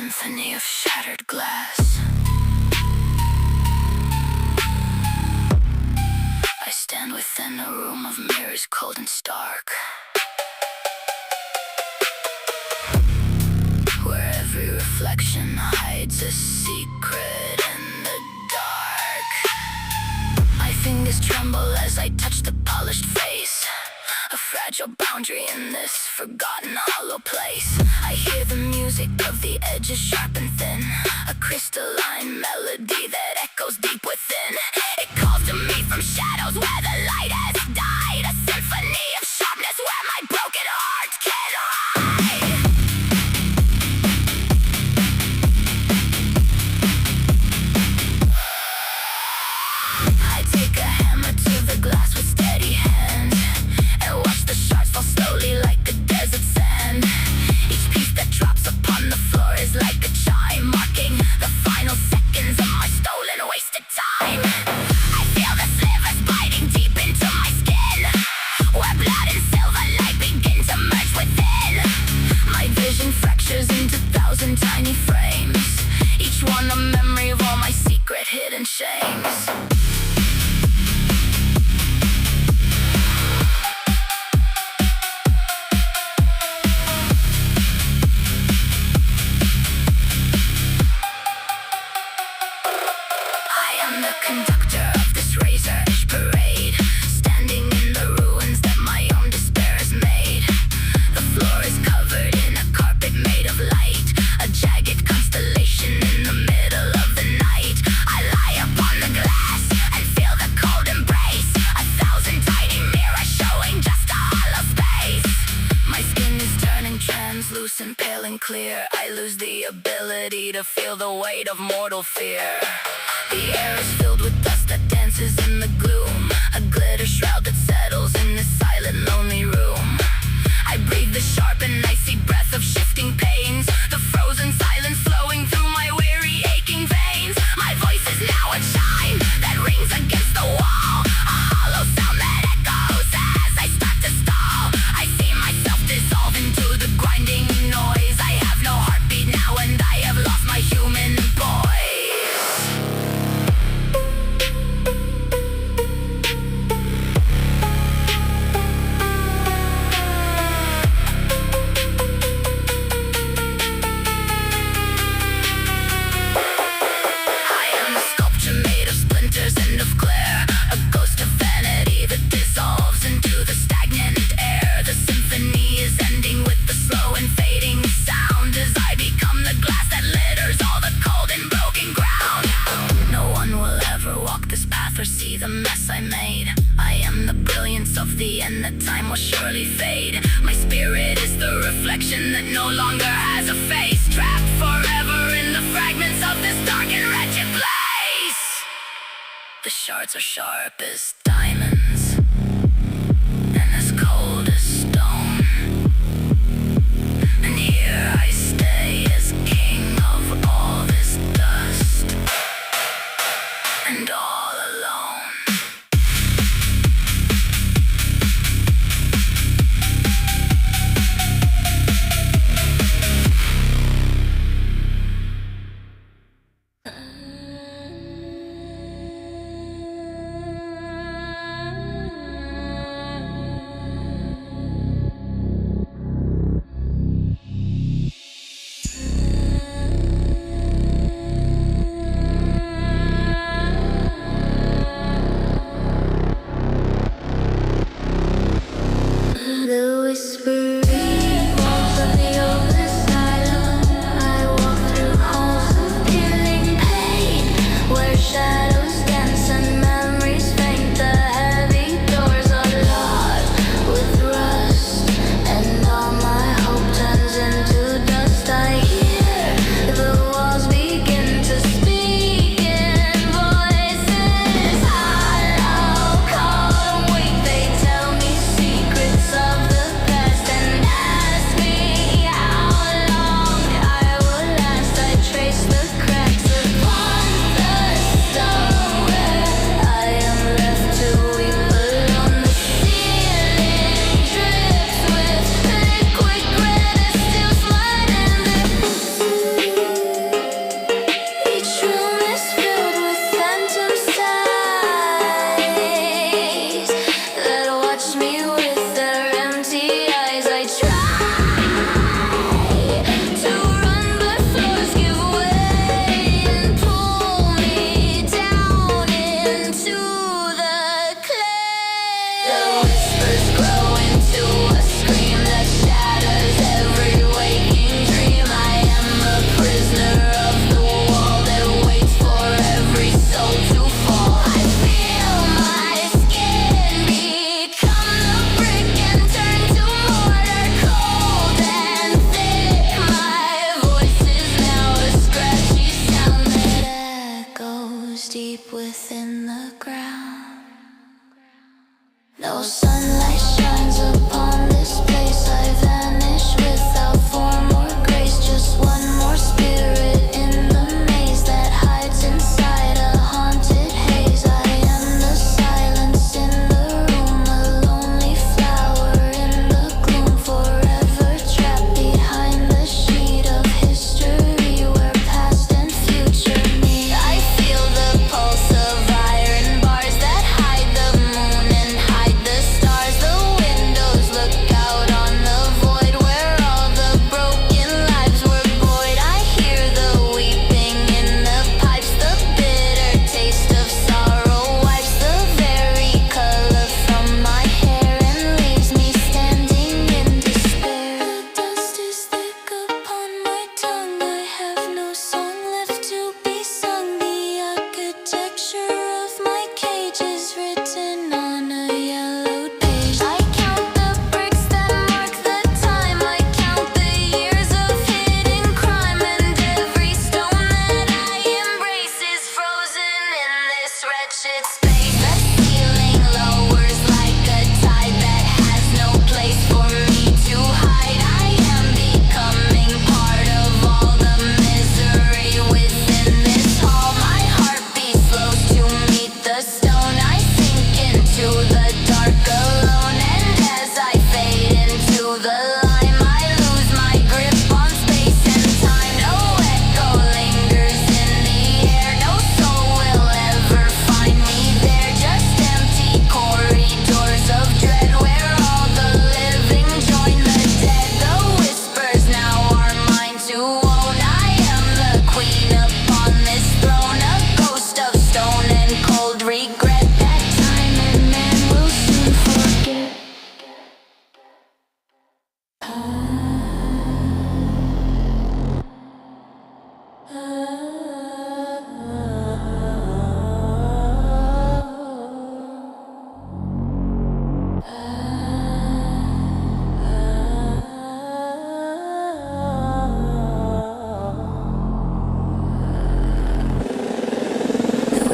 symphony of shattered glass. I stand within a room of mirrors cold and stark, where every reflection hides a secret in the dark. My fingers tremble as I touch the polished face, a fragile boundary in this forgotten hollow place. I hear the music of the edges sharp and thin, a crystalline melody that echoes deep within. It calls to me from shadows where the light has died, a symphony of sharpness where my broken heart can hide. I take a hammer to the glass with steady hand, and watch the shards fall slowly like a desert sand. Each piece that drops upon the floor is like a chime, marking the final seconds of my stolen, wasted time. I feel the slivers biting deep into my skin, where blood and silver light begin to merge within. My vision fractures into 1,000 tiny frames, each one a memory of all my secret hidden shames. Conductor of this razor-edge parade, standing in the ruins that my own despair has made. The floor is covered in a carpet made of light, a jagged constellation in the middle of the night. I lie upon the glass and feel the cold embrace, 1,000 tiny mirrors showing just a hollow space. My skin is turning translucent, pale and clear. I lose the ability to feel the weight of mortal fear. The air is filled with dust that dances in the gloom, a glitter shroud that settles in this silent, lonely room. I breathe the sharp and icy breath of shifting pains, the frozen silence flowing through my weary, aching veins. My voice is now a chime that rings against the wall, a hollow sound that echoes as I start to stall. I see myself dissolve into the grinding noise. I have no heartbeat now and I have lost my human voice. See the mess I made. I am the brilliance of the end that time will surely fade. My spirit is the reflection that no longer has a face, trapped forever in the fragments of this dark and wretched place. The shards are sharp as diamonds and as cold as stone, and here I stay as king of all this dust and all.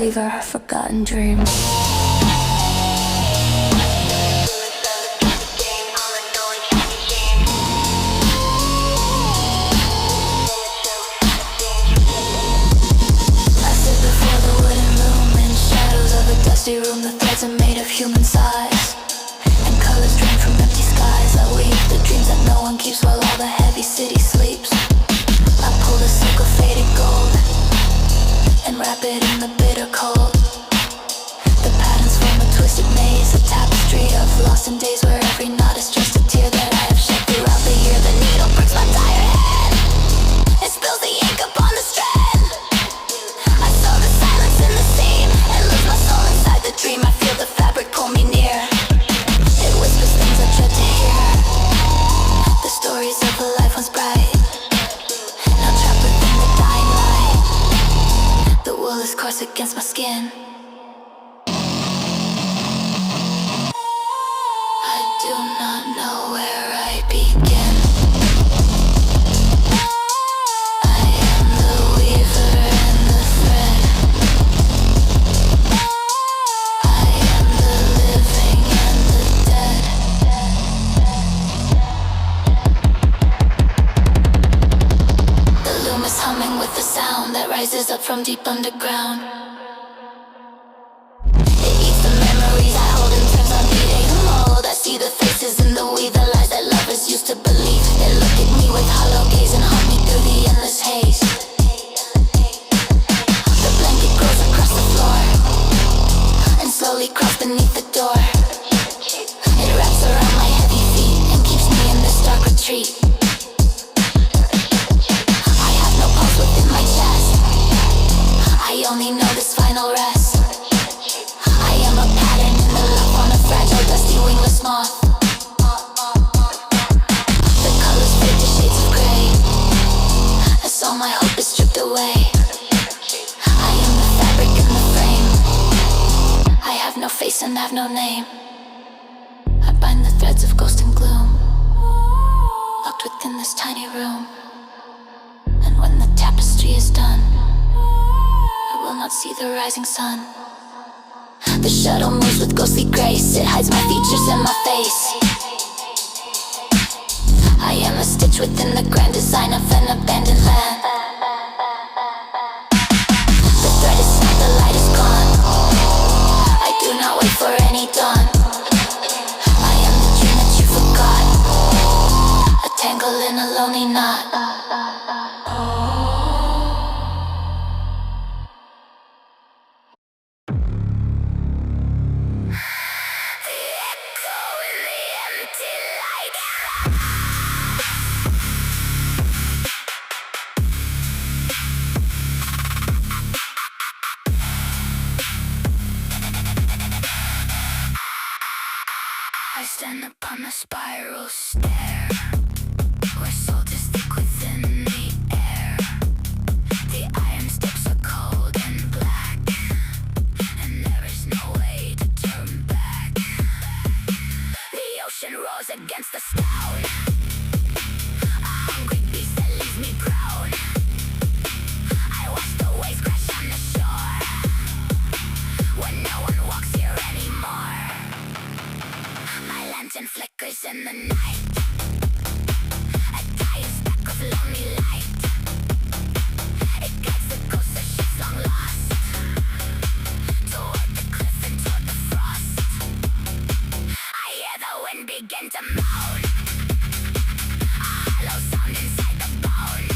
retrieve our forgotten dreams. Room, the threads are made of human size, and colors drain from empty skies. I weave the dreams that no one keeps while all the heavy city sleeps. I pull the silk of faded gold and wrap it in the bitter cold. The patterns form a twisted maze, a tapestry of lost in days where every knot is just a tear that I have shed throughout the year. The needle pricks my tired hand, it spills the ink upon the strand. I saw the silence in the seam and lose my soul inside the dream. I feel the fabric pull me near. It whispers things I dread to hear, the stories of a life once bright, now trapped within the dying light. The wool is coarse against my skin. I do not know where I begin. I am the weaver and the thread. I am the living and the dead. The loom is humming with the sound that rises up from deep underground. It eats the memories I hold and turns on beating mold. I see the faces in the weed, the lies that lovers used to believe. They look at me with hollow gaze and haunt me through the endless haze. The blanket grows across the floor and slowly crawls beneath the door. It wraps around my heavy feet and keeps me in this dark retreat. I have no pulse within my chest, I only know this final rest. I am a pattern in the love on a fragile, dusty, wingless moth. The colors fade to shades of gray as all my hope is stripped away. I am the fabric in the frame, I have no face and have no name. I bind the threads of ghost and gloom, locked within this tiny room. And when the tapestry is done, I will not see the rising sun. The shuttle moves with ghostly grace, it hides my features and my face. I am a stitch within the grand design of an abandoned land. The thread is snapped, the light is gone, I do not wait for any dawn. I am the dream that you forgot, a tangle in a lonely knot. I stand upon a spiral stair, where salt is thick within the air. The iron steps are cold and black, and there is no way to turn back. The ocean roars against the stone, a hungry beast that leaves me prone. I watch the waves crash on the shore, when no one walks here anymore. My lantern flickers in the night, a dying speck of lonely light. It guides the ghosts of ships long lost, toward the cliff and toward the frost. I hear the wind begin to moan, a hollow sound inside the bone.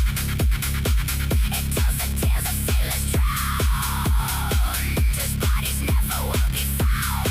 It tells the tales of sailors drowned, whose bodies never will be found.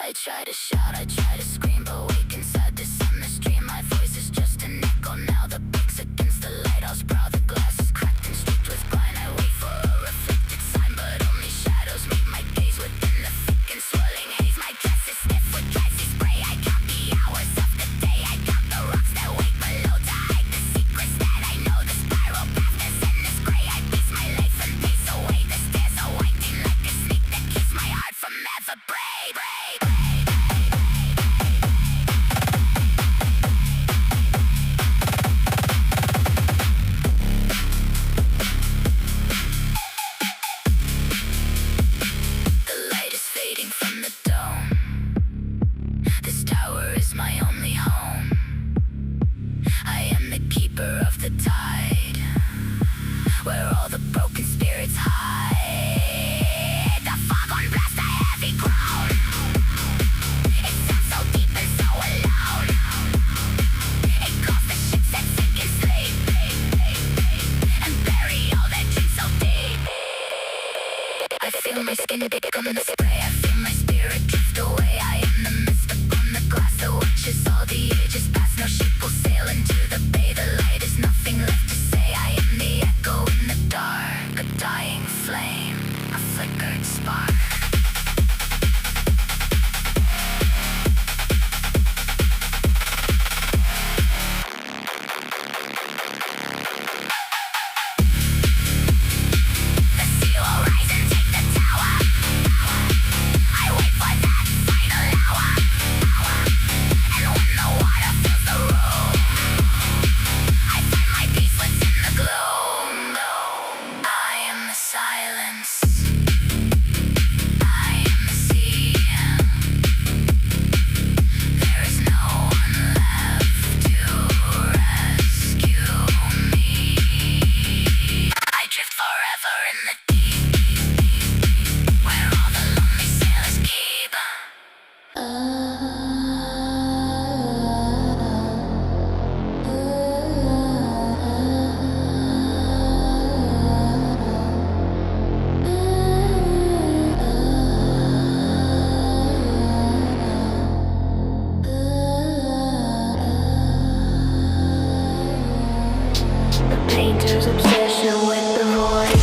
I try to shout, I try to scream, but wake inside this endless dream. My voice is just an echo now that breaks against the lighthouse brow. The glass is cracked and streaked with blind. I wait for a reflected sign, but only shadows meet my gaze within the thick and swirling haze. My dress is stiff with dry sea spray. I count the hours of the day, I count the rocks that wait below to hide the secrets that I know. The spiral path is endless gray. I piece my life and pace away. The stairs are winding like a snake that keeps my heart from ever break. painter's obsession with the void.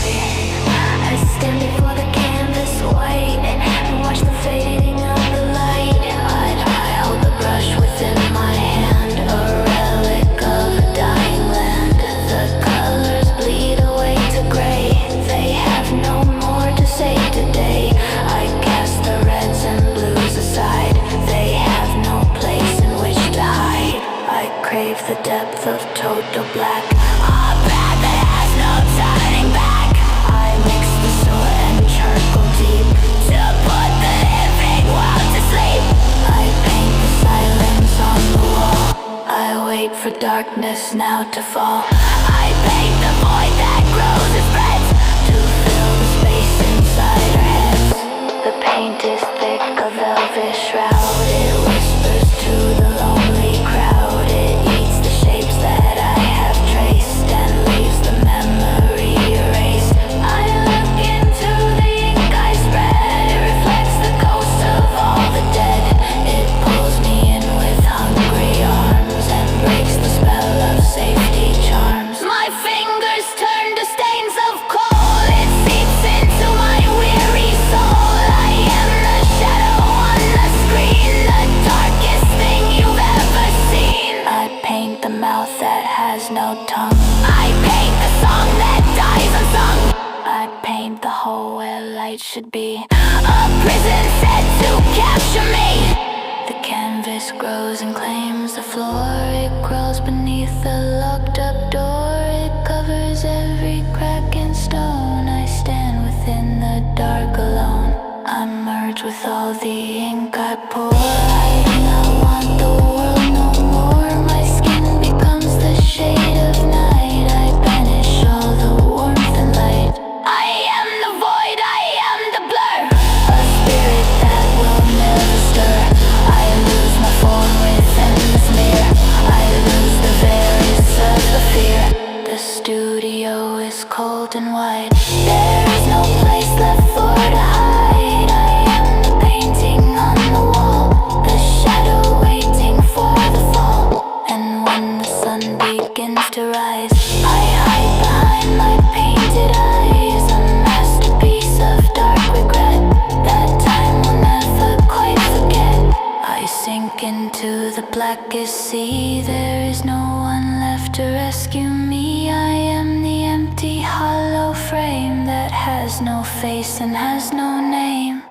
I stand before the canvas white and watch the fading of the light. I hold the brush within my hand, a relic of a dying land. The colors bleed away to gray, they have no more to say today. I cast the reds and blues aside, they have no place in which to hide. I crave the depth of total black, a path that has no turning back. I mix the soot and charcoal deep to put the living world to sleep. I paint the silence on the wall, I wait for darkness now to fall. I paint the void that grows and spreads to fill the space inside our heads. The paint is thick, a velvet shroud, it whispers to the lonely crowd. It eats the shapes that I have traced and leaves the memory erased. I look into the ink I spread, it reflects the ghosts of all the dead. It pulls me in with hungry arms and breaks the spell of safety charms. My fingers turn to stains of coal, it seeps into my weary soul. I am the shadow on the screen, the darkest thing you've ever seen. I paint the mouth that has no tongue, I paint the song that dies unsung. I paint the hole where light should be, a prison set to capture me. The canvas grows and claims the floor, it crawls beneath the locked up door. It covers every crack and stone, I stand within the dark alone. I merge with all the ink I pour, I do not want the world no more. My skin becomes the shade of night, I banish all the warmth and light. I am the void, I am the blur, a spirit that will never stir. I lose my form within the smear, I lose the various of the fear. The studio is cold and wide, there is no place left for to hide. I am the painting on the wall, the shadow waiting for the fall. And when the sun begins to rise, I hide behind my painted eyes, a masterpiece of dark regret that time will never quite forget. I sink into the blackest sea, there is no one left to rescue me. I am the empty hollow frame that has no face and has no name.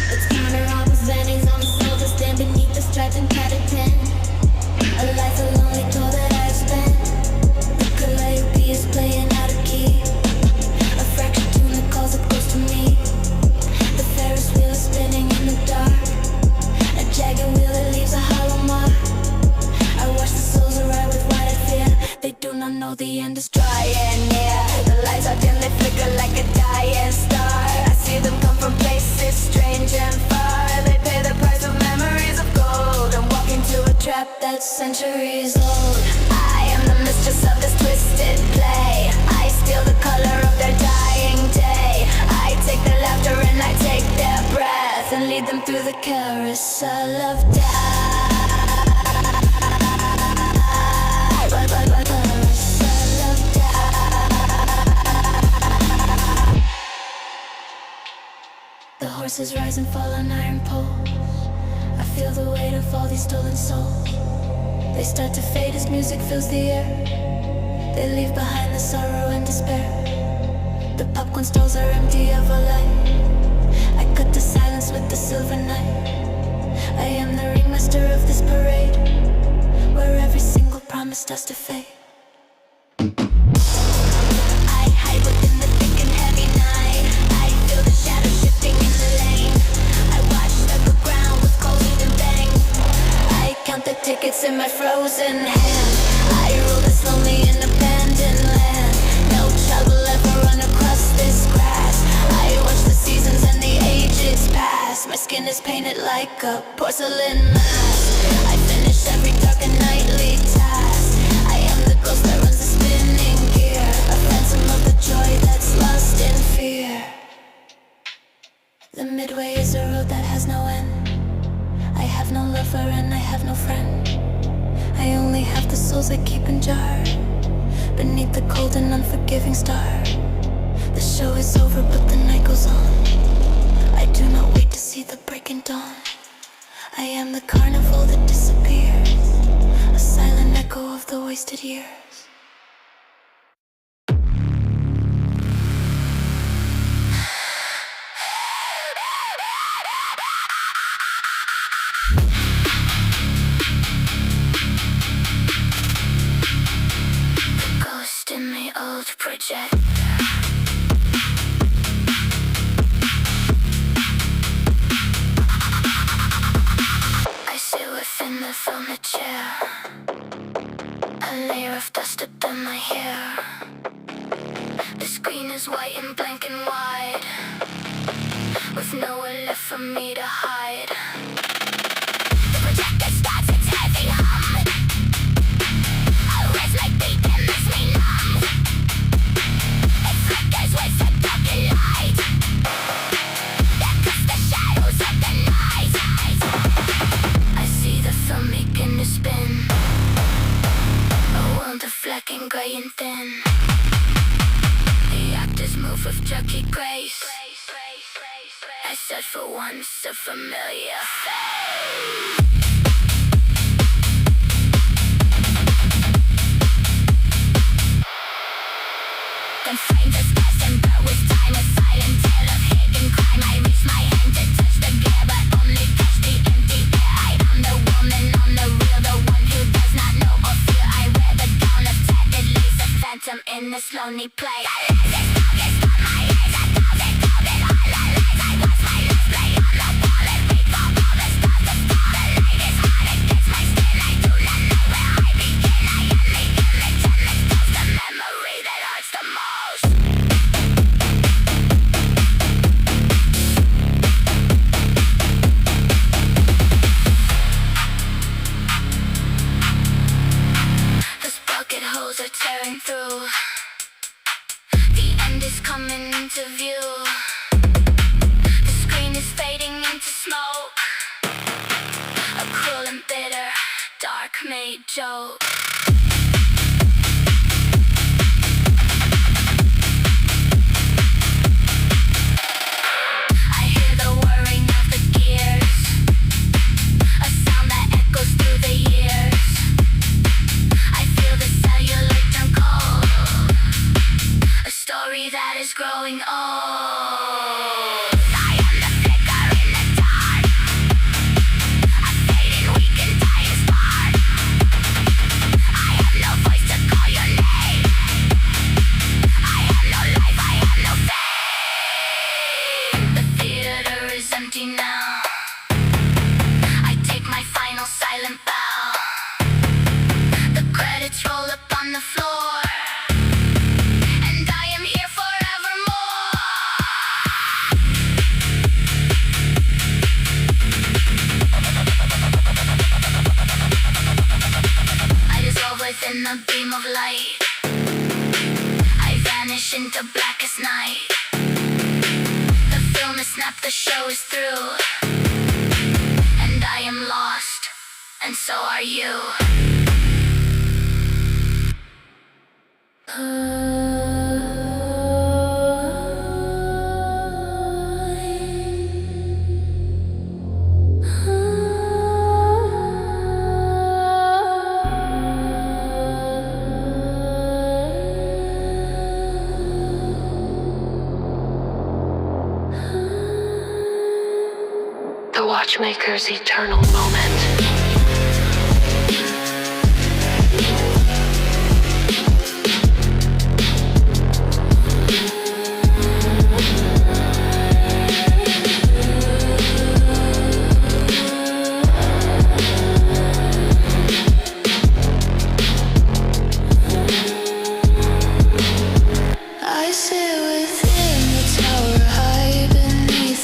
Let's counter all the bannings on the soldiers, stand beneath the stripes and tattered pen. A life of lonely toll that I've spent. The calliope is playing out of key, a fractured tune that calls it close to me. The Ferris wheel is spinning in the dark, a jagged wheel that leaves a hollow mark. I watch the souls arrive with wide fear, they do not know the end is drawing near. The lights are dim, they flicker like a dying star. I see them come from places strange and far. They pay the price of memories of gold and walk into a trap that's centuries old. I am the mistress of this twisted play, I steal the color of their dying day. I take their laughter and I take their breath and lead them through the carousel of death. Carousel of death. The horses rise and fall on iron poles, I feel the weight of all these stolen souls. They start to fade as music fills the air, they leave behind the sorrow and despair. The popcorn stalls are empty of a light, I cut the silence with the silver knife. I am the ringmaster of this parade, where every single promise starts to fade. I hide within the thick and heavy night, I feel the shadow shifting in the lane. I watch the ground with cold and bang, I count the tickets in my frozen hand. I rule this lonely and abandoned land, no child will ever run across this grass. I watch the seasons and the age like a porcelain mask. I finish every dark and nightly task. I am the ghost that runs the spinning gear, a phantom of the joy that's lost in fear. The midway is a road that has no end. I have no lover and I have no friend. I only have the souls I keep in jar beneath the cold and unforgiving star. The show is over but the night goes on. I do not wait to see the breaking dawn. I am the carnival that disappears, a silent echo of the wasted years. The ghost in the old projector. In the furniture, a layer of dust up in my hair. The screen is white and blank and wide, with nowhere left for me to hide. The projector starts its heavy hum. A restless beat that makes me numb. It flickers with a dark light that cuts the shadows of the night. The film begin to spin, a world of black and grey and thin. The actors move with jerky grace. I search for once a familiar face. Then frames are scarce and blur with time, a silent tale of hidden crime. I reach my hand to touch the gear, but only touch the empty air. I am the woman on the reel, the one who does not know or fear. I wear the gown of tattered lace, a phantom in this lonely play. The lens is focused on my eyes, a thousand golden highlights. I watch my lips play on the wall and recall all the stars to fall. The light is hot against my skin, I do not know where I begin. I am the image and this ghost, the memory that hurts the most. Holes are tearing through. The end is coming into view. The screen is fading into smoke. A cruel and bitter, dark made joke. I hear the whirring of the gears, a sound that echoes through the years. I feel the cellular turn cold, a story that is growing old. I am the flicker in the dark, a fading, weak and dying spark. I have no voice to call your name. I have no life, I have no fame. The theater is empty now. I take my final silent bow. Credits roll up on the floor, and I am here forevermore. I dissolve within the beam of light. I vanish into blackest night. The film is snapped, the show is through, and I am lost, and so are you. The watchmaker's eternal moment.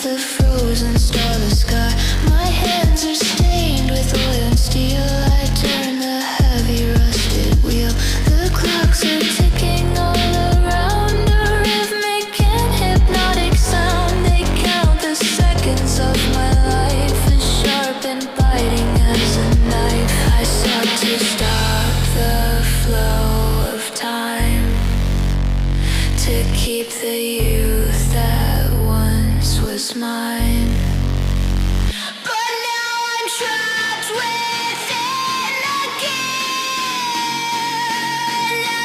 The frozen starless sky, my head the youth that once was mine. But now I'm trapped within again.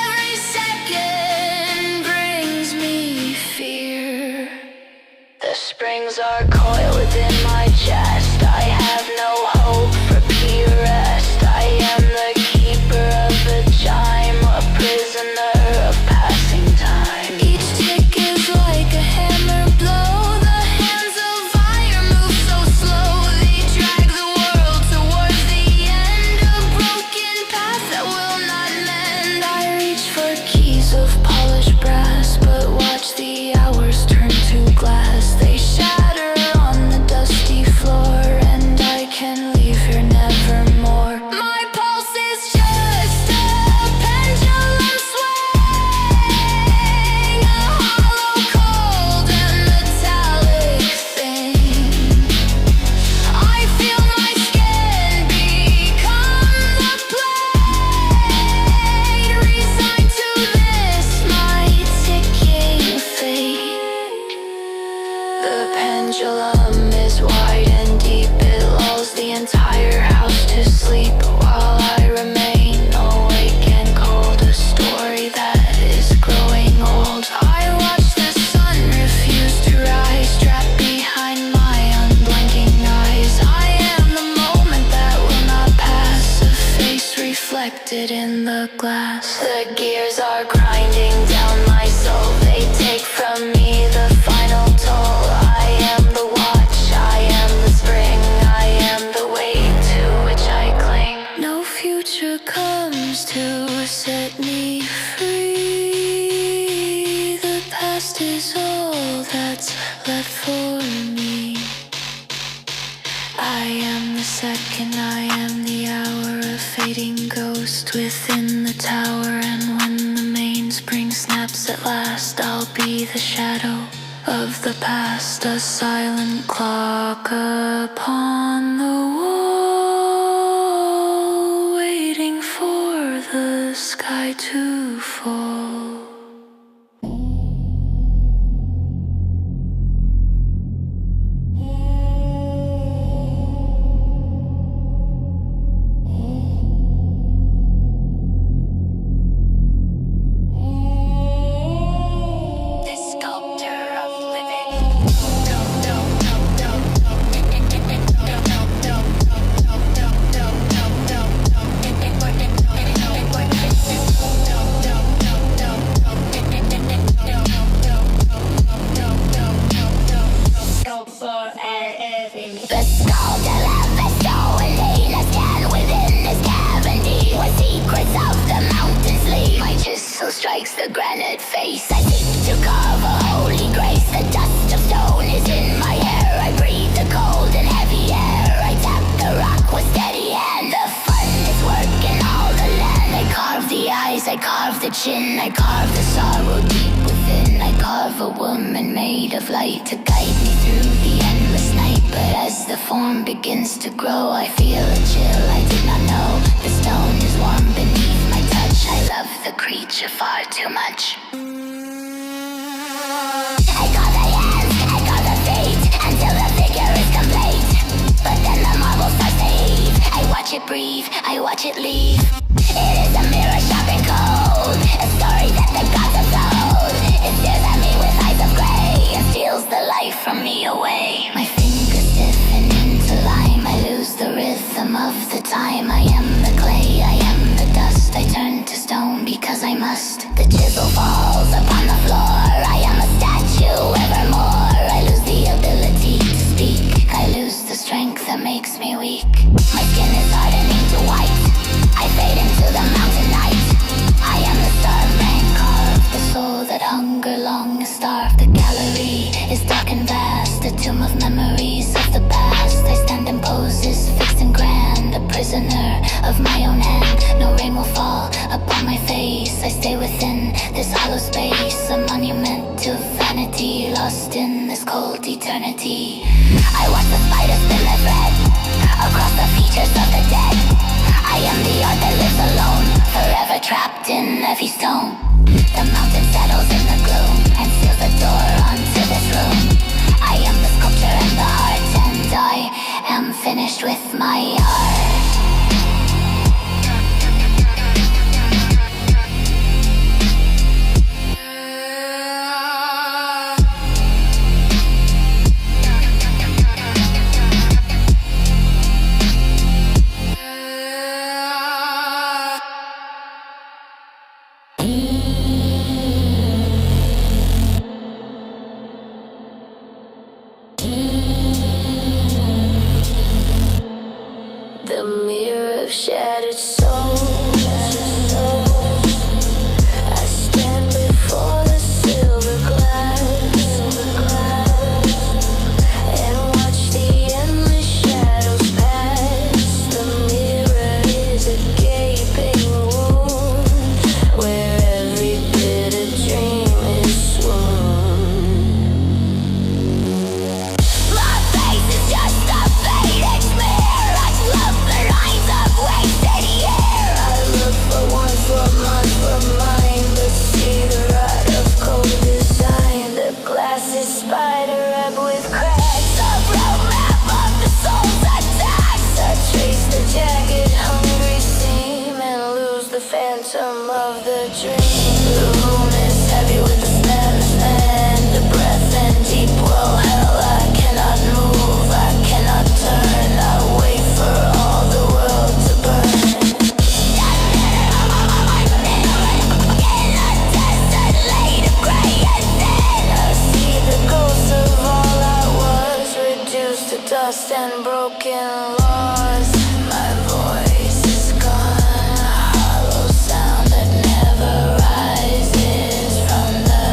Every second brings me fear. The springs are coiled within my chest. I have no hope for pure rest. I am the keeper of the chime, a prisoner of passing time. Each tick is like a hammer blow. The hands of fire move so slow. They drag the world towards the end. A broken path that will not mend. I reach for keys of polished brass, but watch the hours turn to glass. They shatter on the dusty floor, and I can leave here nevermore. My pulse is just a pendulum swing, a hollow, cold and metallic thing. I feel my skin become the blade, resigned to this, my ticking fate. The pendulum is wide and deep. It lulls the entire house to sleep while I remain awake and cold. A story that is growing old. I watch the sun refuse to rise, trapped behind my unblinking eyes. I am the moment that will not pass, a face reflected in the glass. The gears are grinding down my soul. They take from me the final toll. I am the watch, I am the spring, I am the weight to which I cling. No future comes to set me free. The past is all that's left for me. I am the second, I am the hour, a fading ghost within the tower. And when the mainspring snaps at last, I'll be the shadow of the past, a silent clock upon the wall, waiting for the sky to fall. The sculptor of living. The sculptor of the soul, Elena stand within this cavity, where secrets of the mountains lead. My chisel strikes the granite face. I seek to carve a holy grace. The dust of stone is in my hair. I breathe the cold and heavy air. I tap the rock with steady hand. The fun is working all the land. I carve the eyes, I carve the chin, I carve the sorrow deep within. I carve a woman made of light to guide me through the endless night. But as the form begins to grow, I feel a chill I did not know. The stone is warm beneath my touch. I love the creature far too much. I call the hands, I call the fate, until the figure is complete. But then the marble starts to heave. I watch it breathe, I watch it leave. It is a mirror sharp and cold, a story that the gods have told. It stares at me with eyes of grey and steals the life from me away. My fingers stiffen into lime. I lose the rhythm of the time. I am the clay, I am the dust. I turn to stone because I must. The chisel falls upon the floor. I am a statue evermore. I lose the ability to speak. I lose the strength that makes me weak. My skin is hardening to white. I fade into the mountain night. I am the starman carved, the soul that hunger long is starved. The gallery is dark and vast, a tomb of memories of the past. I stand in poses fixed and grand, a prisoner of my own hand. No rain will fall upon my face. I stay within this hollow space, a monument to vanity, lost in this cold eternity. I watch the spider spin the thread across the features of the dead. I am the art that lives alone, forever trapped in heavy stone. The mountain settles in the gloom and seals the door. lost and broken laws. My voice is gone, a hollow sound that never rises from the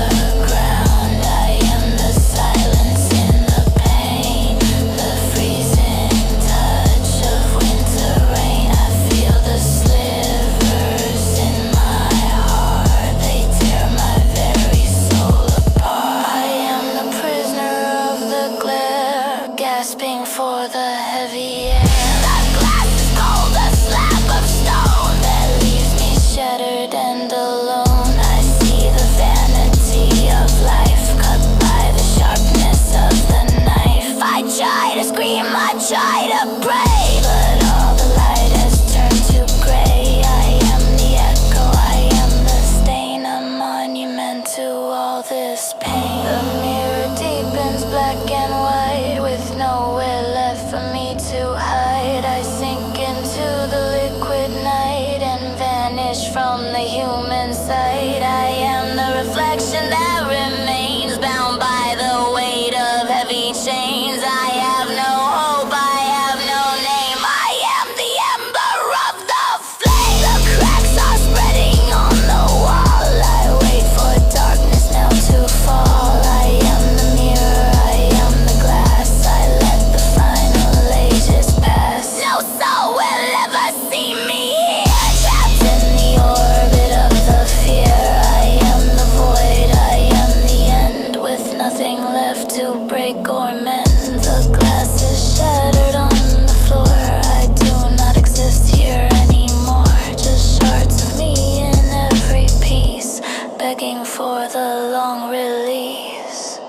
ground. I am the silence in the pain, the freezing touch of winter rain. I feel the slivers in my heart, they tear my very soul apart. I am the prisoner of the glare, gasping for the heavy air. That glass is cold, a slab of stone that leaves me shattered and alone. I see the vanity of life cut by the sharpness of the knife. I try to scream, I try to pray, but all the light has turned to gray. I am the echo, I am the stain, a monument to all this pain. The mirror deepens black and white, with nowhere left for me to hide. I sink into the liquid night and vanish from the human sight. I am the reflection that remains, bound by the weight of heavy chains. I have no hope, I have no name, I am the ember of the flame. The cracks are spreading on the wall, I wait for darkness now to fall. I am the mirror, I am the glass, I let the final ages pass. No soul will ever see me here, trapped in the orbit of the fear. I am the void, I am the end, with nothing left to break or mend. The glass is shattered on the floor, I do not exist here anymore. Just shards of me in every piece, begging for the long release.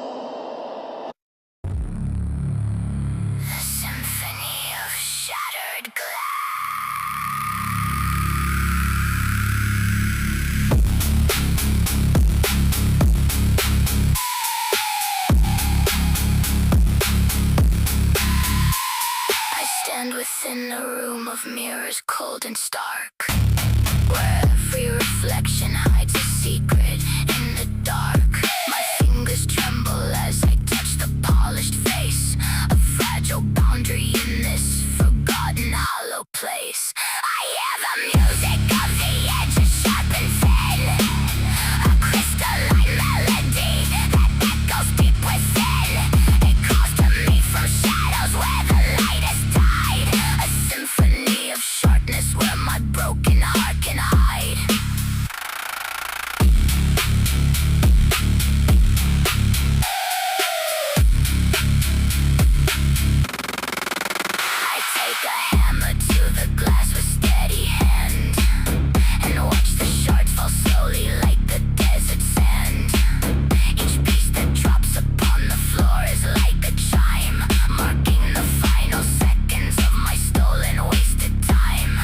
A symphony of shattered I stand within a room of mirrors cold and stark, where every reflection hides a secret in the dark. My fingers tremble as I touch the polished face, a fragile boundary in this forgotten hollow place. I hear the music of the edges sharp and thin, a crystalline melody that echoes deep within. It calls to me from shadows where the light has died, a symphony of sharpness where my broken heart can hide. I take a hammer to the glass with steady hand, and watch the shards fall slowly like the desert sand. Each piece that drops upon the floor is like a chime, marking the final seconds of my stolen wasted time.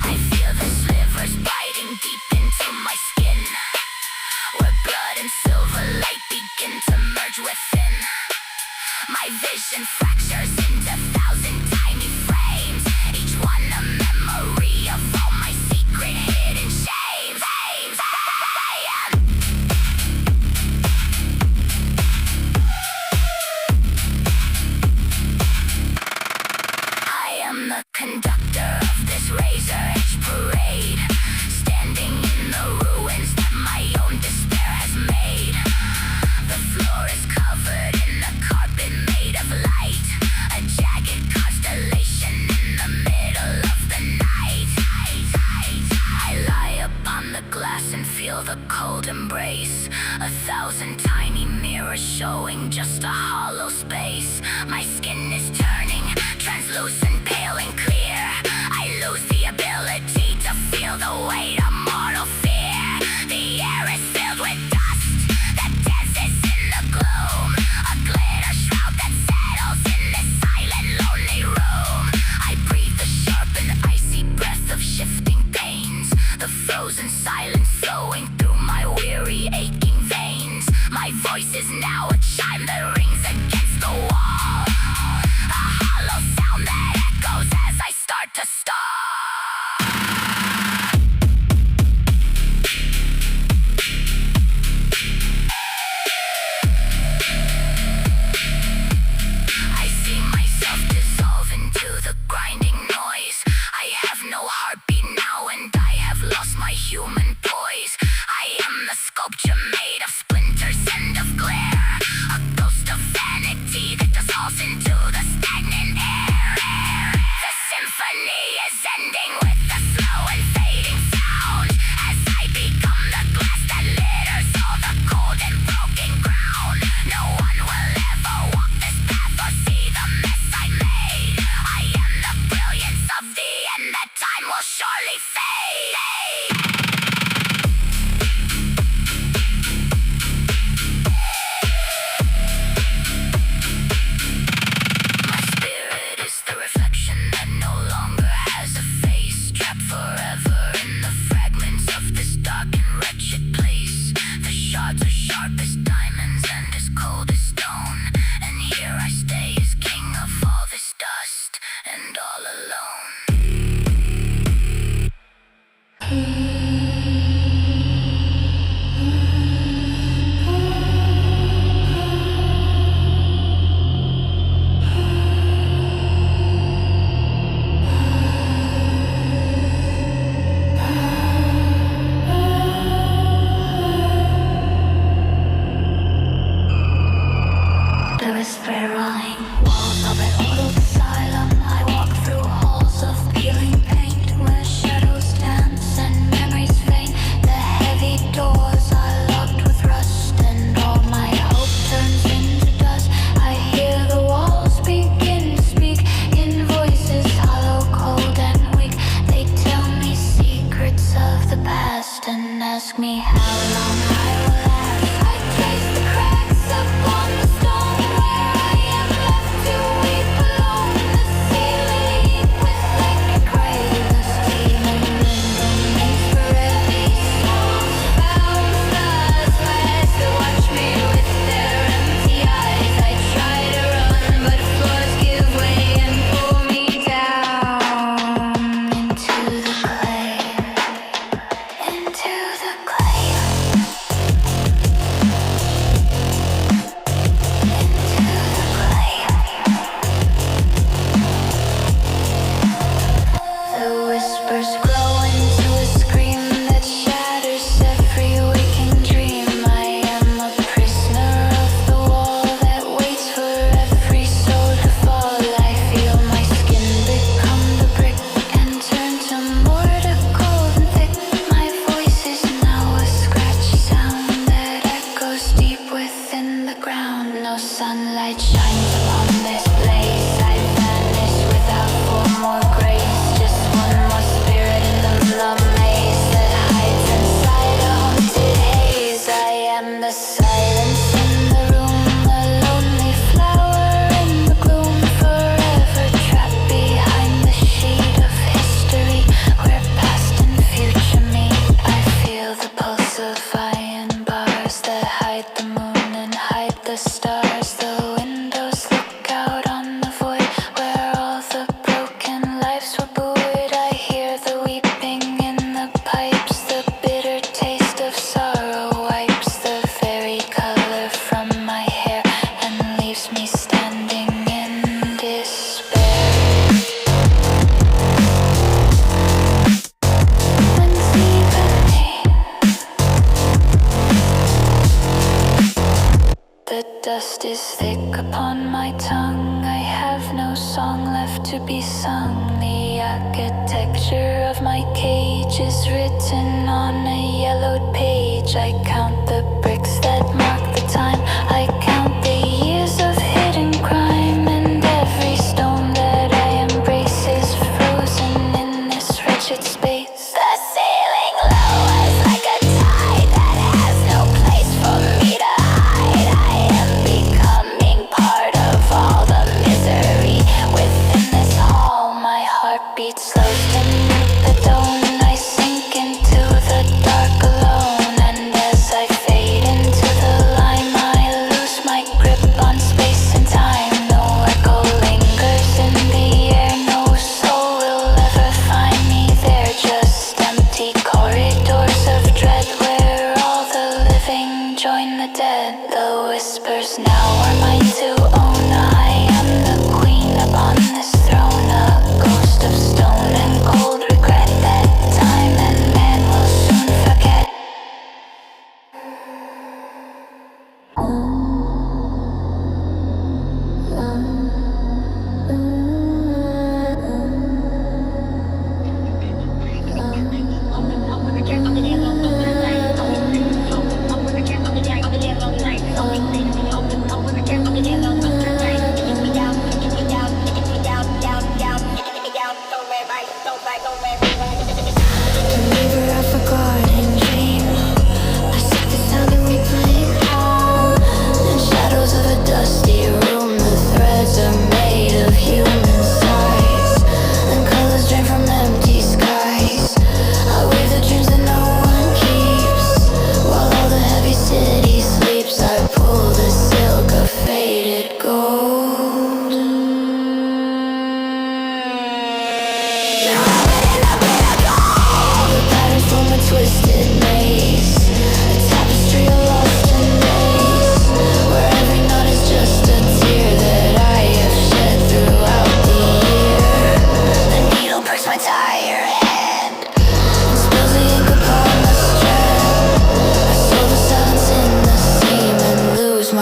I feel the slivers biting deep into my skin, where blood and silver light begin to merge within. My vision fractures into thousand tiny frames, each one a memory of all my secret hidden shames. I am the conductor of this razor-edge parade, standing in the ruins that my own despair has made. The floor is covered in a carpet made of light, a jagged constellation in the middle of the night. I lie upon the glass and feel the cold embrace, a thousand tiny mirrors showing just a hollow space. My skin is turning translucent, pale and clear. I lose the ability to feel the weight of mortal fear. The air is filled with dust that dances in the gloom, a glitter shroud that settles in this silent, lonely room. I breathe the sharp and icy breath of shifting pains, the frozen silence flowing through my weary, aching veins. My voice is now a chime that rings against the wall, a hollow sound that echoes as I start to stall. I see myself sculpture made of splinters and of glare. A ghost of vanity that dissolves into the stagnant air. The symphony is ending with a slow and fading sound as I become the glass that litters all the cold and broken ground. No one will ever walk this path or see the mess I made. I am the brilliance of the end that time will surely fade. My spirit is the reflection that no longer has a face, trapped forever in the fragments of this dark and wretched place. The shards are sharp as diamonds and as cold as stone, and here I stay as king of all this dust and all alone. The whispering walls of an old asylum. I walk through halls of peeling paint where shadows dance and memories faint. The heavy doors are locked with rust and all my hope turns into dust. I hear the walls begin to speak in voices hollow, cold and weak. They tell me secrets of the past and ask me how long I will last. I trace the cracks upon the stone where I am left to weep alone. The ceiling with electric gray, the steaming remains for every soul. Found stars rise to watch me with their empty eyes. I try to run, but floors give way and pull me down into the clay. Into the clay. The whispers grow into a scream that shatters every waking dream. I am a prisoner of the wall that waits for every soul to fall. I feel my skin become the brick and turn to mortar cold and thick. My voice is now a scratchy sound that echoes deep within the ground. No sunlight shines upon this place. I vanish without form or grace. Just one more spirit in the maze that hides inside a haunted haze. I am the silence in the room, a lonely flower in the gloom, forever trapped behind the sheet of history where past and future meet. I feel the pulse of iron bars that hide the moon and hide the stars. The windows look out on the void where all the broken lives were buoyed. I hear the weeping in the pipes. The bitter taste of sorrow wipes the very color from my hair and leaves me standing in despair. And the dust is thick upon my tongue. I have no song left to be sung. The architecture of my cage is written on a yellowed page. I count the bricks that mark the time. I count the years of hidden crime, and every stone that I embrace is frozen in this wretched space. The ceiling lowers like a tide that has no place for me to hide. I am becoming part of all the misery within this hall. My heartbeat slows to meet the dawn. I sink into the dark alone, and as I fade into the lime, I lose my grip on space and time. No echo lingers in the air. No soul will ever find me there. Just empty corridors of dread where all the living join the dead. The whispers now are mine to own. I am the queen upon this throne, a ghost of stone and cold regret that time and man will soon forget.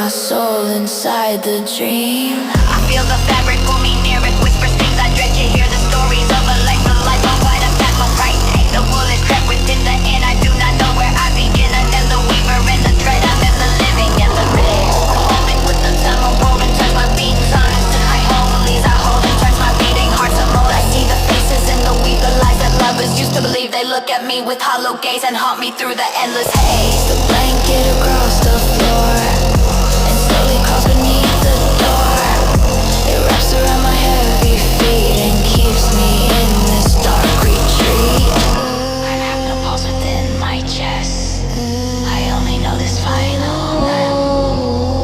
my soul inside the dream. I feel the fabric pull me near it, whispers things I dread. You hear the stories of a life on quite a battle, right? The wool is cut within the end. I do not know where I begin. I am the weaver and the thread. I am the living and the red. Moment with the time I roll and touch my beats. Honest in my holies, I hold and touch my beating heart some more. I see the faces in the weave, the lies that lovers used to believe. They look at me with hollow gaze and haunt me through the endless haze. The blanket across the floor and slowly crawls beneath the door. It wraps around my heavy feet and keeps me in this dark retreat. I have the pulse within my chest. I only know this final.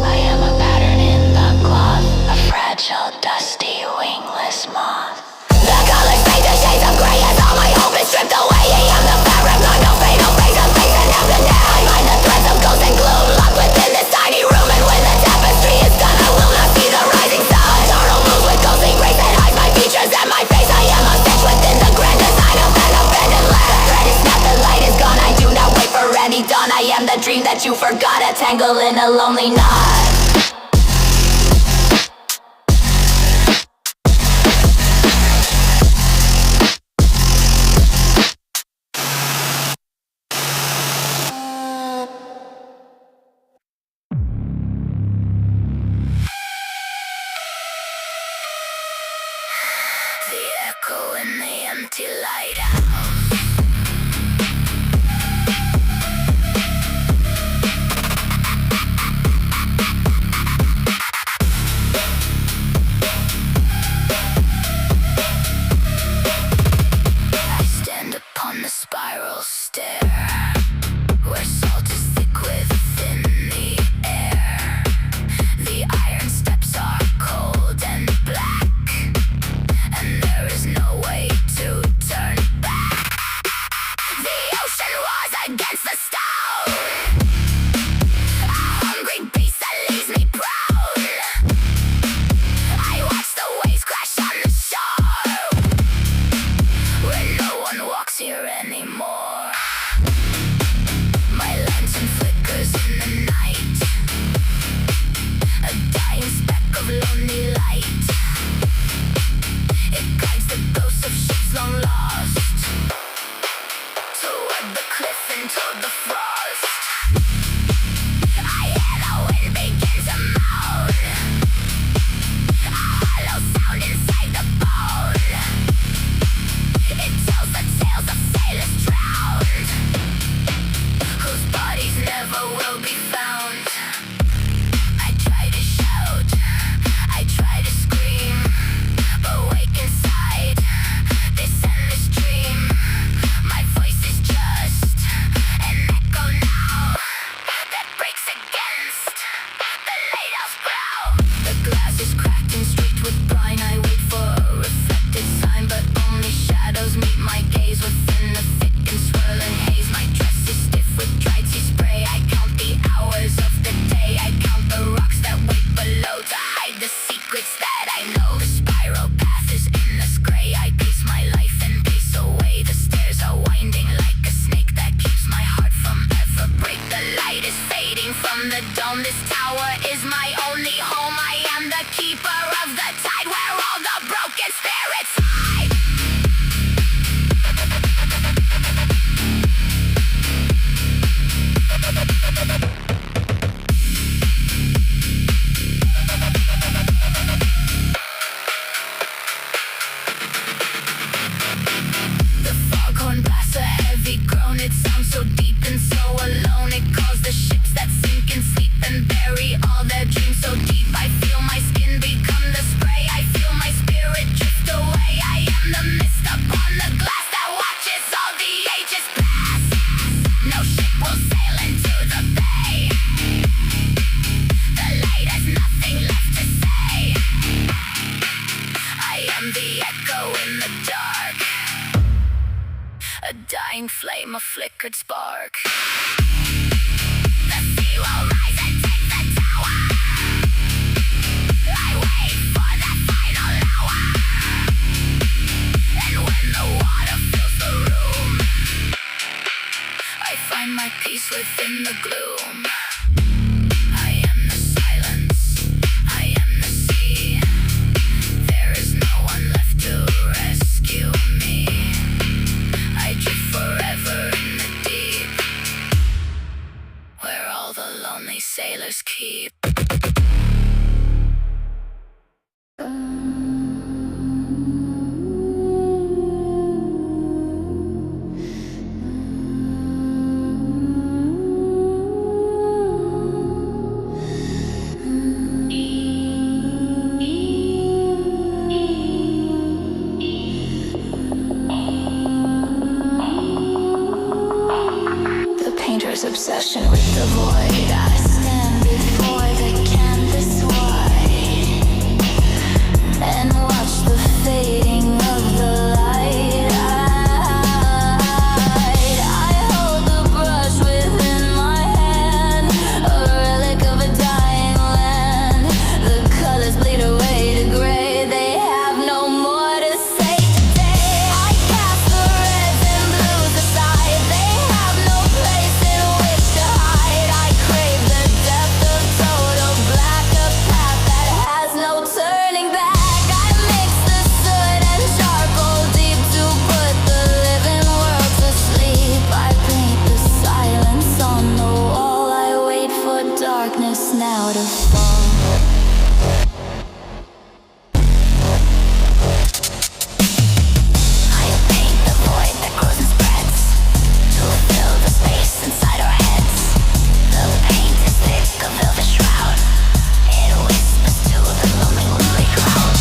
I am a pattern in the cloth, a fragile, dusty, wingless moth. The colors fade, the shades of gray as all my hope is stripped away. I am the paranoid, no fatal face of face and heaven. I find the threads of ghost and gloom locked within this tiny room. And when the tapestry is done, I will not see the rising sun. Eternal moves with ghostly grace that hide my features and my face. I am a stitch within the grand design of an abandoned land. The thread is snapped, the light is gone. I do not wait for any dawn. I am the dream that you forgot, a tangle in a lonely knot. The echo in the empty lighthouse. I stand upon the spiral stair, where salt is thick within the air. The iron steps are cold and black, and there is no way to turn back. The ocean was against the stone, a hungry beast that leaves me proud. I watch the waves crash on the shore, where no one walks here anymore. My lantern flickers in the night, a dying speck of lonely light. It guides the ghosts of ships long lost toward the cliff and toward the frost. I hear the wind begin to moan, a hollow sound inside the bone. It tells the tales of sailors drowned, whose bodies never will be found. I try to shout, I try to scream, but wake inside this endless dream. My voice is just an echo now that breaks against the lighthouse brow. The glass is cracked and streaked with brine. I wait for a reflected sign, but only shadows meet my gaze within the thick and swirling haze. My dress is stiff with dried sea spray. I count the hours of the day. I count the rocks that wait below to hide the secrets that I know. The spiral path is endless gray. I pace my life and pace away. The stairs are winding like a snake that keeps my heart from ever break. The light is fading from the dome. This tower is my only home. I am the keeper of the tide, where all the broken spirits hide. The foghorn blasts a heavy groan. It sounds so deep and so alone. It calls the ships that sink and sleep and bury all their dreams so deep. I feel my skin become the spray. I feel my spirit drift away. I am the mist upon the glass that watches all the ages pass. No ship will sail into the bay. The light has nothing left to say. I am the echo in the dark, a dying flame, a flickered spark. The sea will rise and take the tower. I wait for the final hour, and when the water fills the room, I find my peace within the gloom. I am the silence. all the lonely sailors keep. Obsession with the void. I stand before the canvas wide and watch the fading of the light. I hold the brush within my hand, a relic of a dying land. The colors bleed away to gray, they have no more to say today. I cast the reds and blues aside, they have no place in which to hide. I crave the depth of total black, a path that has no turning back. I mix the soot and charcoal deep to put the living world to sleep. I paint the silence on the wall, I wait for darkness now to fall. I paint the void that grows and spreads to fill the space inside our heads. The paint is thick, a velvet shroud. It whispers to the lonely crowd.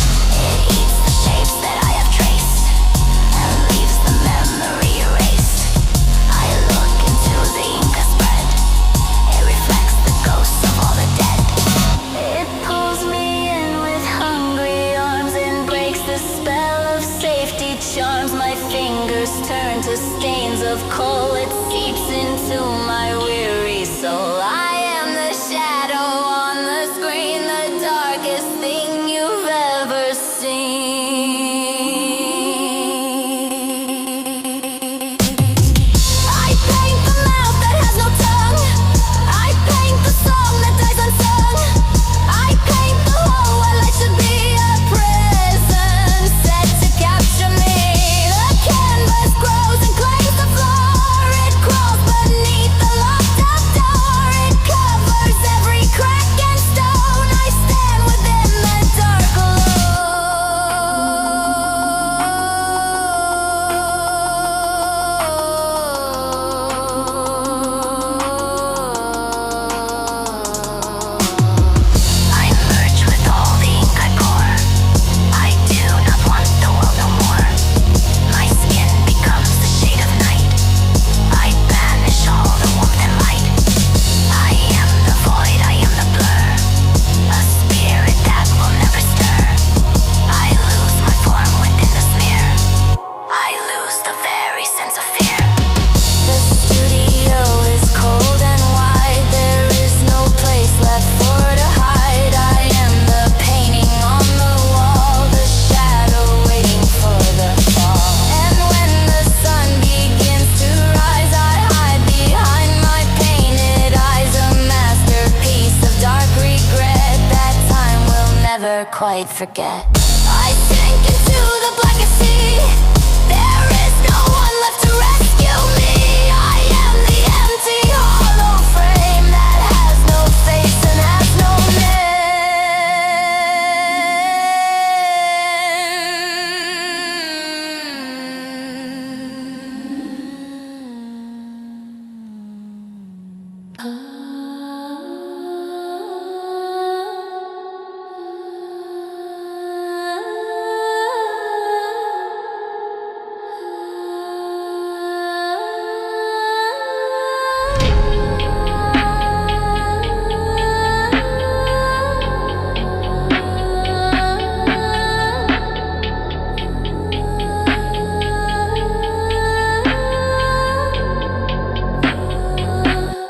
It eats the shapes that I have traced and leaves the memory erased. I look into the ink I spread. It reflects the ghosts of all the dead. It pulls me in with hungry arms and breaks the spell of safety charms. My fingers turn to stains of coal. It seeps into my weary soul. I am the shadow on the screen, the darkest thing you've ever seen. I paint the mouth that has no tongue. I paint the song that dies unsung. I paint the hole where life should be a prison set to capture me. The canvas grows and claims the floor. It crawls beneath the locked up door. It covers every crack and stone. I stand within the dark I merge with all the ink I pour. I do not want the world no more. My skin becomes the shade of night. I banish all the warmth and light. I am the void, I am the blur, a spirit that will never stir. I lose my form within the smear. I lose the very sense of fear. The studio is cold and wide. There is no place left for to hide. I am the painting on the wall, the shadow waiting for the fall. And when the sun begins to rise, I hide behind my painted eyes, a masterpiece of dark regret that time will never quite forget. I sink into the blackest sea. There is no one left to rescue me. I am the empty hollow frame that has no face and has no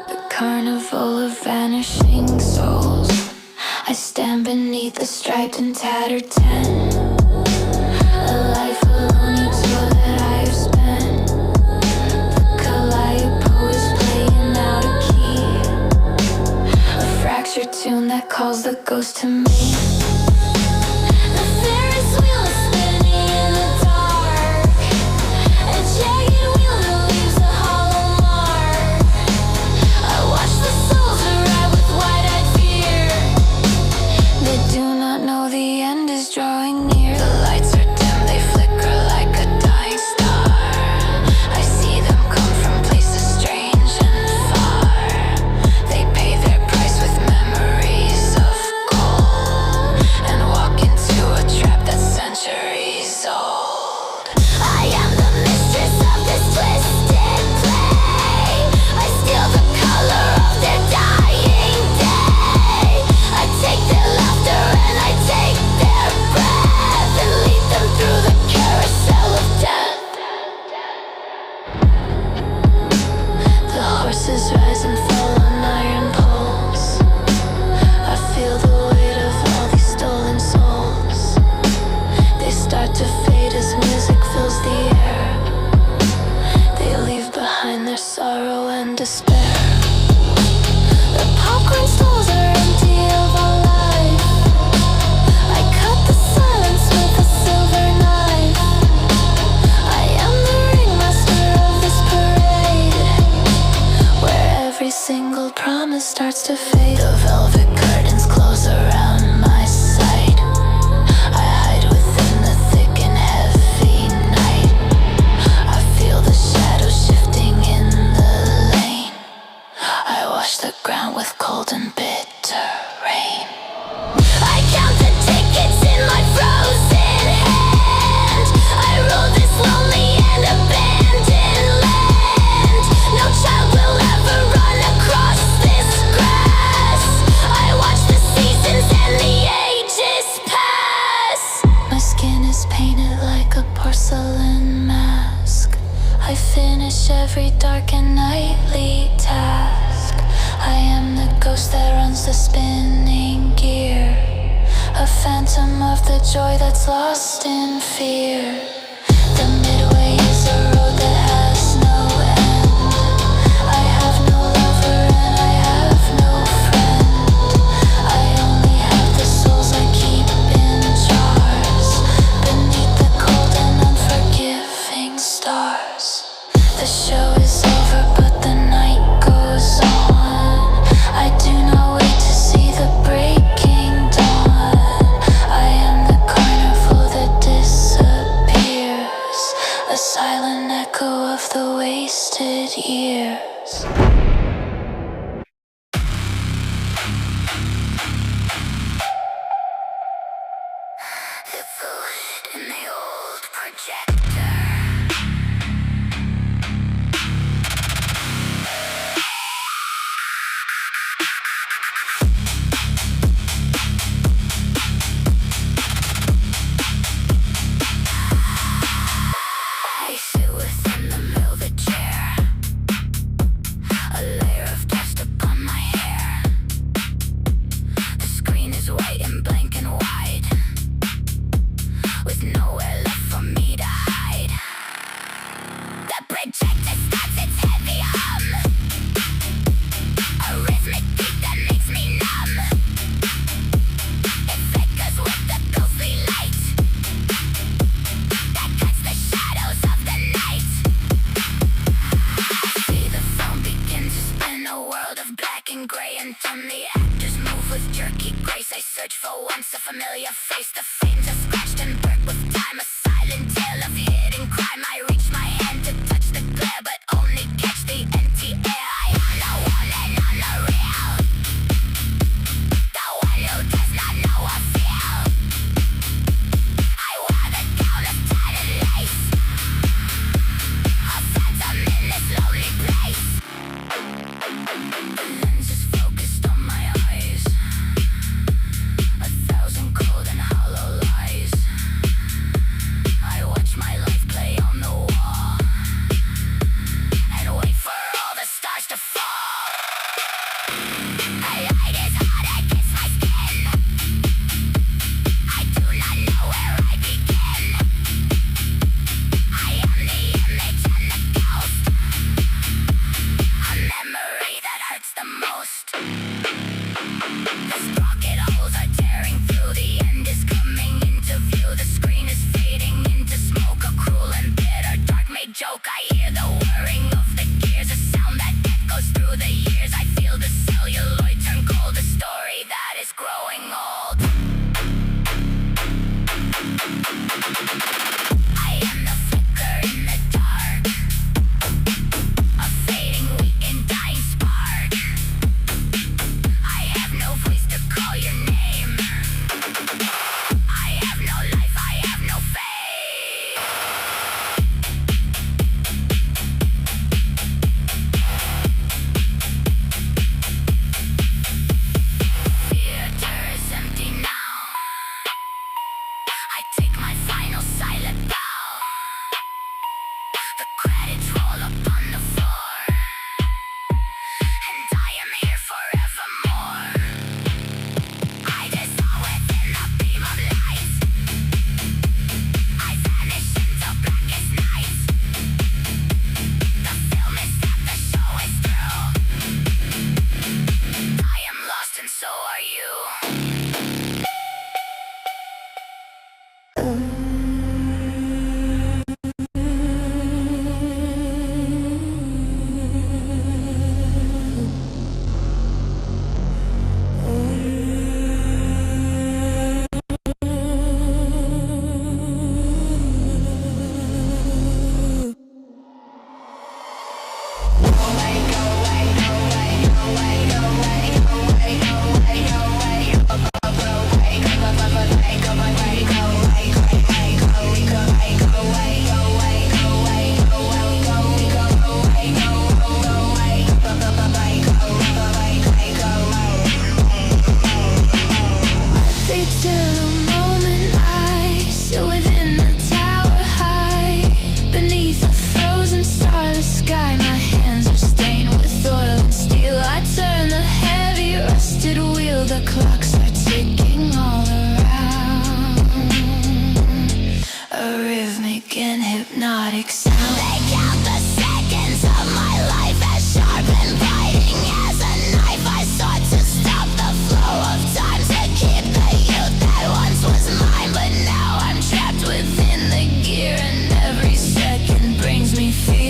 The carnival of vanishing souls. I stand beneath the striped and tattered tent. A life alone, it's all that I have spent. The calliope is playing out of key, a fractured tune that calls the ghost to me. The Ferris wheel is spinning in the dark, a jagged wheel that leaves a hollow mark. I watch the souls starts to fade. The velvet curtains close around my sight. I hide within the thick and heavy night. I feel the shadows shifting in the lane. I wash the ground with cold and bitter rain. I count the tickets in my frozen hand. I roll this lonely and abandoned land. No child will ever run across this grass. I watch the seasons and the ages pass. My skin is painted like a porcelain mask. I finish every dark and nightly task. I am the ghost that runs the spinning gear, a phantom of the joy that's lost in fear. The midway is a road that has no end. I have no lover and I have no friend. I only have the souls I keep in jars, beneath the cold and unforgiving stars. The show is over but the night goes on. I do not wait to see the breaking dawn. I am the carnival that disappears, a silent echo of the wasted years. The boost in the old projector. I sit within the velvet chair, a layer of dust upon my hair. The screen is white and blank and wide, with nowhere left for me to hide. The projector starts its heavy hum, a rhythmic beat that makes me numb. It flickers with the ghostly light that cuts the shadows of the night. I see the film begin to spin, a world of black and gray, and the actors move with jerky grace. I search for once a familiar face. The frames are scratched and burnt with time, a silent tale of hidden crime. I reach my hand to touch the glare, but only catch the empty air. I am the one and unreal, the one who does not know or feel. I wear the gown of tattered lace, a phantom in this lonely place. The lens is focused on my eyes, a thousand cold and hollow lies. I watch my life play on the wall, and wait for all the stars to fall. A light is hot against my skin, I do not know where I begin. I am the image and the ghost, a memory that hurts the most. The sprocket holes are tearing through, the end is coming into view. The screen is fading into smoke, a cruel and bitter dark made joke. I hear the whirring of the gears, a sound that echoes through the years. I feel the celluloid turn cold, a story that is growing old. I am the flicker in the dark, a fading, weak and dying spark. I have no voice to call your name, I have no life, I have no fate. feel the clocks are ticking all around. A rhythmic and hypnotic sound. They count the seconds of my life as sharp and biting as a knife. I sought to stop the flow of time, to keep the youth that once was mine. But now I'm trapped within the gear, and every second brings me fear.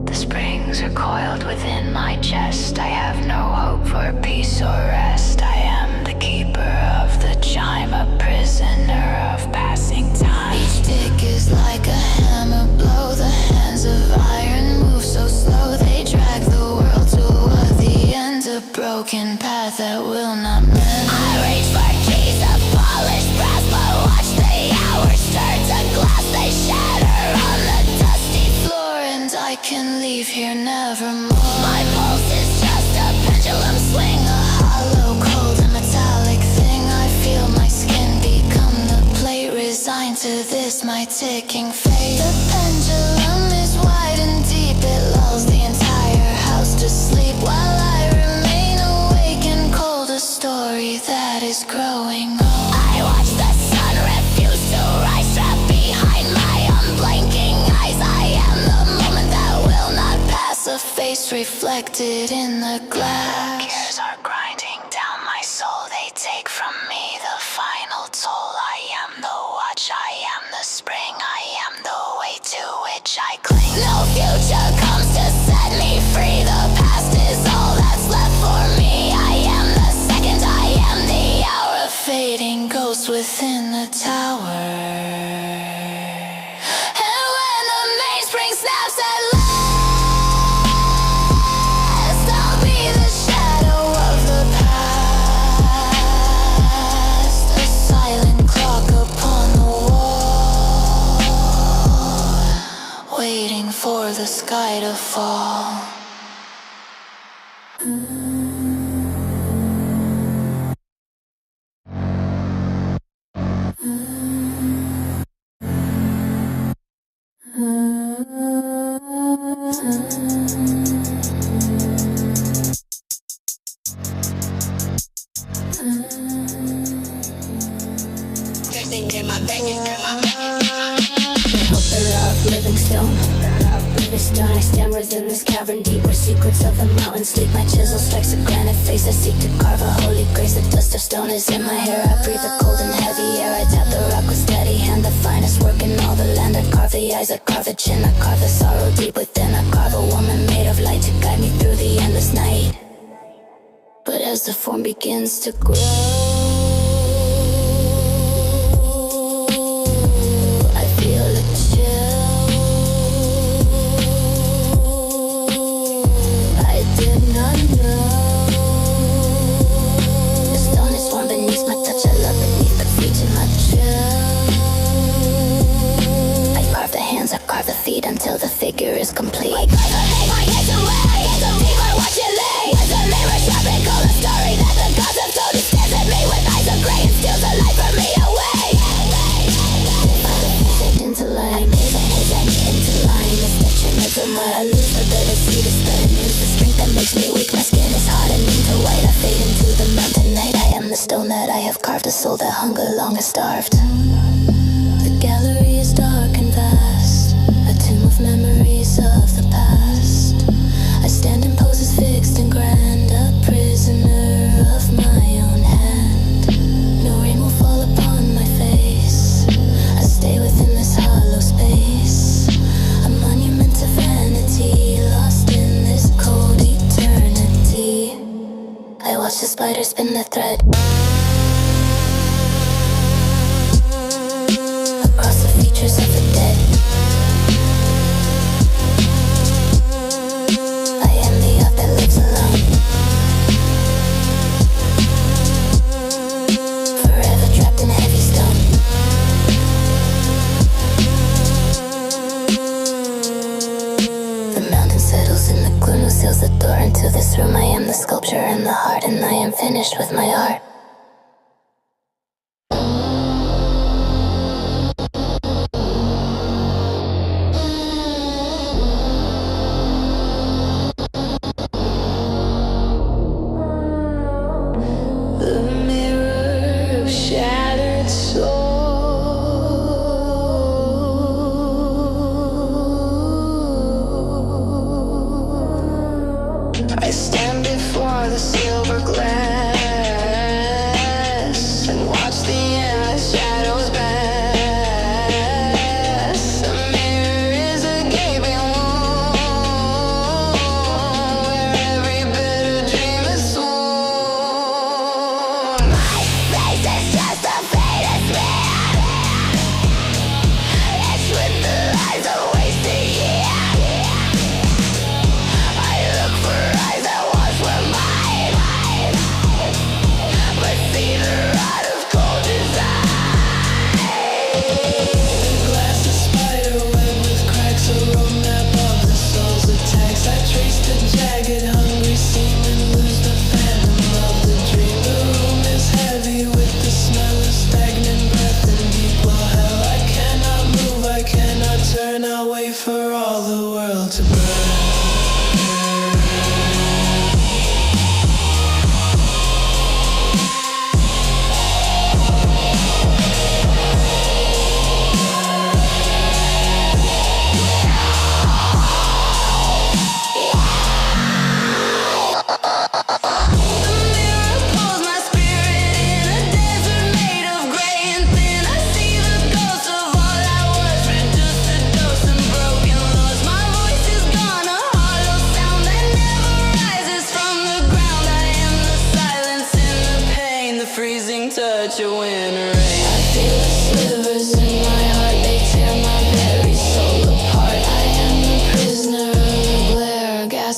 The springs are coiled within my chest. I have no hope for peace or rest. I am the keeper of the chime, a prisoner of passing time. Each tick is like a hammer blow. The hands of iron move so slow. They drag the world toward the end, a broken path that will not mend. I reach for keys of polished brass, but watch the hours turn to glass. They shatter on the dusty floor, and I can leave here nevermore. My pulse is just a pendulum swing, a hollow, cold and metallic thing. I feel my skin become the plate, resigned to this, my ticking fate. The pendulum is wide and deep, it lulls the entire house to sleep, while I remain awake and cold, a story that is growing old. I watch the sun refuse to rise, trapped behind my unblinking eyes. I am the moment that will not pass, a face reflected in the glass. Gears are grinding down my soul, they take from me the final toll. I am the watch, I am the spring, I am the way to which I cling. No future comes to set me free, the past is all that's left for me. I am the second, I am the hour, a fading ghost within the tower. And when the mainspring snaps at last, I'll be the shadow of the past, a silent clock upon the wall, waiting for the sky to fall. I stand within this cavern deep, where secrets of the mountain sleep. My chisel strikes a granite face, I seek to carve a holy grace. The dust of stone is in my hair, I breathe the cold and heavy air. I tap the rock with steady hand, the finest work in all the land. I carve the eyes, I carve the chin, I carve the sorrow deep within. I carve a woman made of light to guide me through the endless night. But as the form begins to grow, I feel a chill. I did not know the stone is warm beneath my touch. I love beneath the feet in my chill. I carve the hands, I carve the feet until the figure is complete. I carve the name, I get away. It's a deeper watch it lay. It's a mirror sharp and cold, a story that the gods have told. It stares at me with eyes of gray and steals the light from me away. Into line, into line. It's the trim where I lose the better see the better news. The strength that makes me weak, my skin is hardening to white. I fade into the mountain night. I am the stone that I have carved, a soul that hunger long has starved. The gallery is dark and vast, a tomb of memories of the past. I stand in poses fixed and grand, a prisoner of my own hand. No rain will fall upon my face, I stay within this hollow space, a monument to vanity, lost in this cold eternity. I watch the spider spin the thread across the features of the dead. I am the earth that lives alone, forever trapped in heavy stone. The mountain settles in the gloom, who seals the door into this room. I am the sculpture in the heart, and I am finished with my art.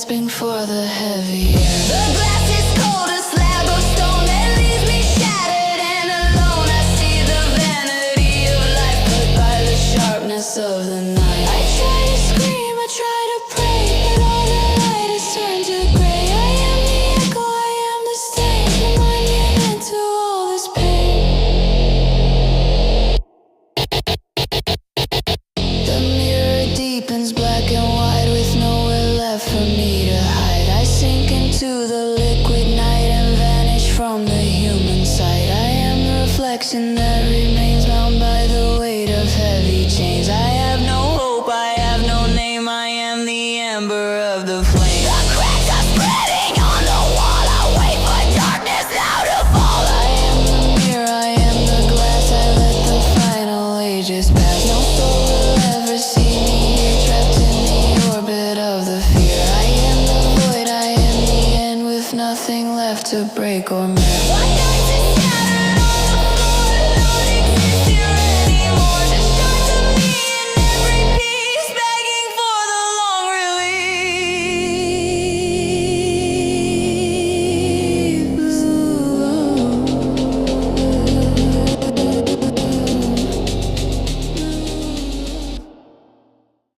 grasping for the heavy air. The glass is cold, a slab of stone that leaves me shattered and alone. I see the vanity of life cut by the sharpness of the night. I try to scream, I try to pray, but all the light has turned to gray. I am the echo, I am the stain, reminding into all this pain. The mirror deepens black and white with nowhere left for me to hide. I sink into the liquid night and vanish from the human sight. I am the reflection that remains bound by the weight of heavy chains. I have no hope, I have no name, I am the ember of the flame. The cracks are spreading on the wall, I wait for darkness now to fall. I am the mirror, I am the glass, I let the final ages pass. No soul will ever see me here, trapped in the orbit of the fear. I am the void, I am the end with nothing left to break or melt.